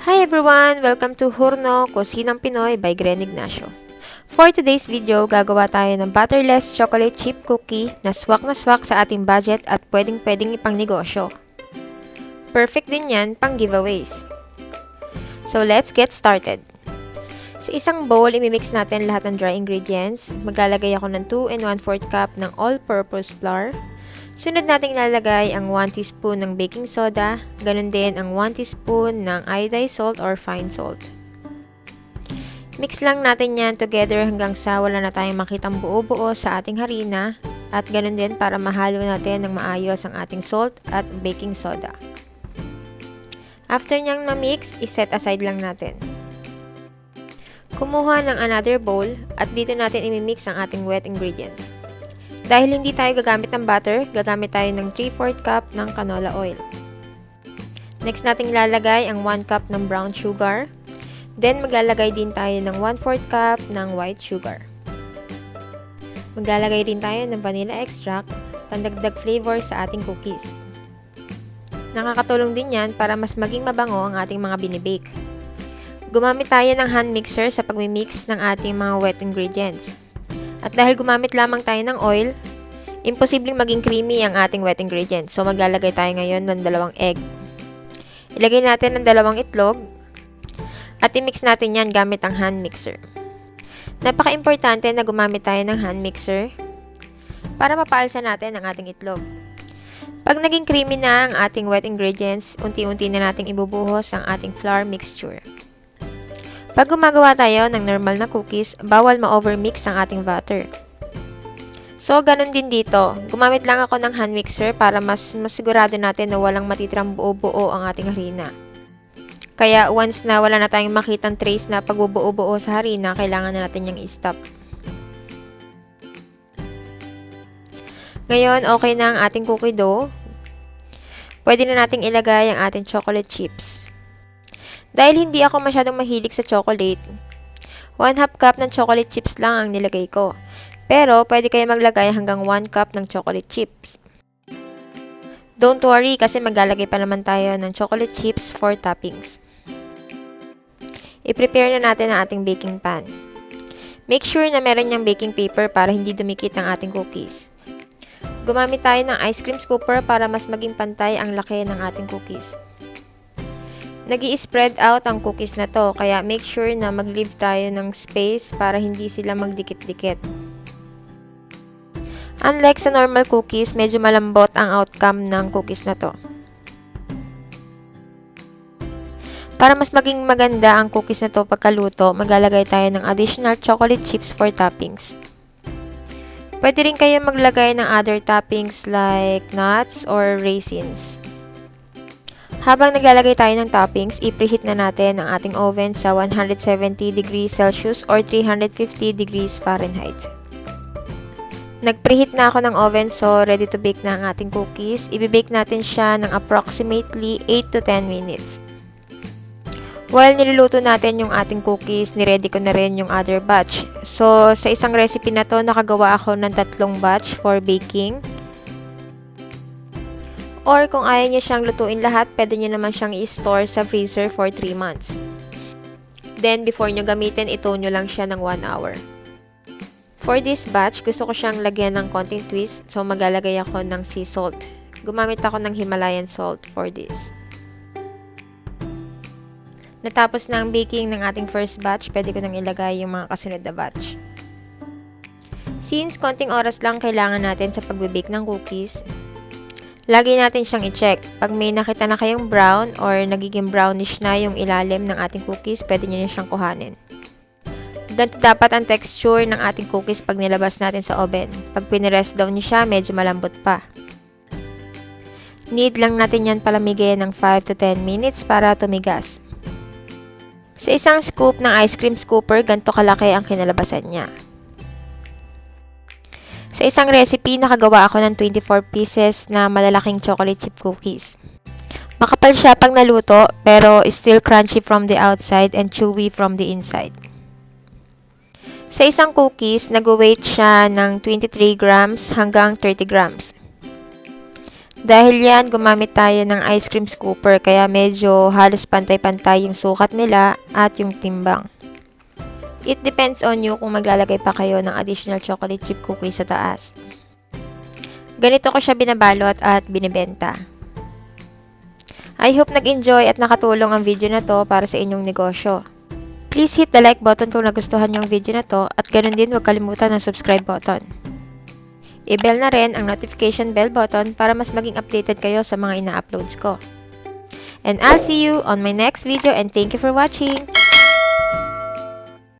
Hi everyone! Welcome to Hurno, Kusinang Pinoy by Grenignacio. For today's video, gagawa tayo ng butterless chocolate chip cookie na swak sa ating budget at pwedeng ipang negosyo. Perfect din yan pang giveaways. So let's get started. Sa isang bowl, imimix natin lahat ng dry ingredients. Maglalagay ako ng 2 and 1/4 cup ng all-purpose flour. Sunod nating ilalagay ang 1 teaspoon ng baking soda, ganun din ang 1 teaspoon ng iodized salt or fine salt. Mix lang natin yan together hanggang sa wala na tayong makitang buo-buo sa ating harina at ganun din para mahalo natin ng maayos ang ating salt at baking soda. After nyang ma-mix, iset aside lang natin. Kumuha ng another bowl at dito natin imimix ang ating wet ingredients. Dahil hindi tayo gagamit ng butter, gagamit tayo ng 3/4 cup ng canola oil. Next nating ilalagay ang 1 cup ng brown sugar. Then maglalagay din tayo ng 1/4 cup ng white sugar. Maglalagay din tayo ng vanilla extract, pandagdag flavor sa ating cookies. Nakakatulong din yan para mas maging mabango ang ating mga binibake. Gumamit tayo ng hand mixer sa pagmimix ng ating mga wet ingredients. At dahil gumamit lamang tayo ng oil, imposibleng maging creamy ang ating wet ingredients. So maglalagay tayo ngayon ng 2 egg. Ilagay natin ng 2 itlog at i-mix natin yan gamit ang hand mixer. Napaka-importante na gumamit tayo ng hand mixer para mapaalsa natin ang ating itlog. Pag naging creamy na ang ating wet ingredients, unti-unti na nating ibubuhos ang ating flour mixture. Pag gumagawa tayo ng normal na cookies, bawal ma-overmix ang ating batter. So, ganun din dito. Gumamit lang ako ng hand mixer para mas masigurado natin na walang matitirang buo-buo ang ating harina. Kaya, once na wala na tayong makitang trace na pagbubuo-buo sa harina, kailangan na natin yung i-stop. Ngayon, okay na ang ating cookie dough. Pwede na nating ilagay ang ating chocolate chips. Dahil hindi ako masyadong mahilig sa chocolate, 1/2 cup ng chocolate chips lang ang nilagay ko. Pero, pwede kayo maglagay hanggang 1 cup ng chocolate chips. Don't worry kasi maglalagay pa naman tayo ng chocolate chips for toppings. I-prepare na natin ang ating baking pan. Make sure na meron niyang baking paper para hindi dumikit ang ating cookies. Gumamit tayo ng ice cream scooper para mas maging pantay ang laki ng ating cookies. Nag-i-spread out ang cookies na to, kaya make sure na mag-leave tayo ng space para hindi sila magdikit-dikit. Unlike sa normal cookies, medyo malambot ang outcome ng cookies na to. Para mas maging maganda ang cookies na to pagkaluto, maglalagay tayo ng additional chocolate chips for toppings. Pwede rin kayo maglagay ng other toppings like nuts or raisins. Habang naglalagay tayo ng toppings, i-preheat na natin ang ating oven sa 170 degrees Celsius or 350 degrees Fahrenheit. Nag-preheat na ako ng oven so ready to bake na ang ating cookies. I-bake natin siya ng approximately 8 to 10 minutes. While niluluto natin yung ating cookies, niready ko na rin yung other batch. So, sa isang recipe na to, nakagawa ako ng 3 batch for baking. Or kung ayaw nyo siyang lutuin lahat, pwede nyo naman siyang i-store sa freezer for 3 months. Then, before nyo gamitin, ito nyo lang siya ng 1 hour. For this batch, gusto ko siyang lagyan ng konting twist, so maglalagay ako ng sea salt. Gumamit ako ng Himalayan salt for this. Natapos na ang baking ng ating first batch, pwede ko nang ilagay yung mga kasunod na batch. Since konting oras lang kailangan natin sa pagbe-bake ng cookies, lagi natin siyang i-check. Pag may nakita na kayong brown or nagiging brownish na yung ilalim ng ating cookies, pwede nyo na siyang kuhanin. Ganito dapat ang texture ng ating cookies pag nilabas natin sa oven. Pag pinirest down nyo siya, medyo malambot pa. Need lang natin yan palamigin ng 5 to 10 minutes para tumigas. Sa isang scoop ng ice cream scooper, ganito kalaki ang kinalabasan niya. Sa isang recipe, nakagawa ako ng 24 pieces na malalaking chocolate chip cookies. Makapal siya pag naluto, pero still crunchy from the outside and chewy from the inside. Sa isang cookies, nag-weight siya ng 23 grams hanggang 30 grams. Dahil yan, gumamit tayo ng ice cream scooper kaya medyo halos pantay-pantay yung sukat nila at yung timbang. It depends on you kung maglalagay pa kayo ng additional chocolate chip cookie sa taas. Ganito ko siya binabalot at binibenta. I hope nag-enjoy at nakatulong ang video na to para sa inyong negosyo. Please hit the like button kung nagustuhan yung video na to at ganun din huwag kalimutan ng subscribe button. I-bell na rin ang notification bell button para mas maging updated kayo sa mga ina-uploads ko. And I'll see you on my next video and thank you for watching!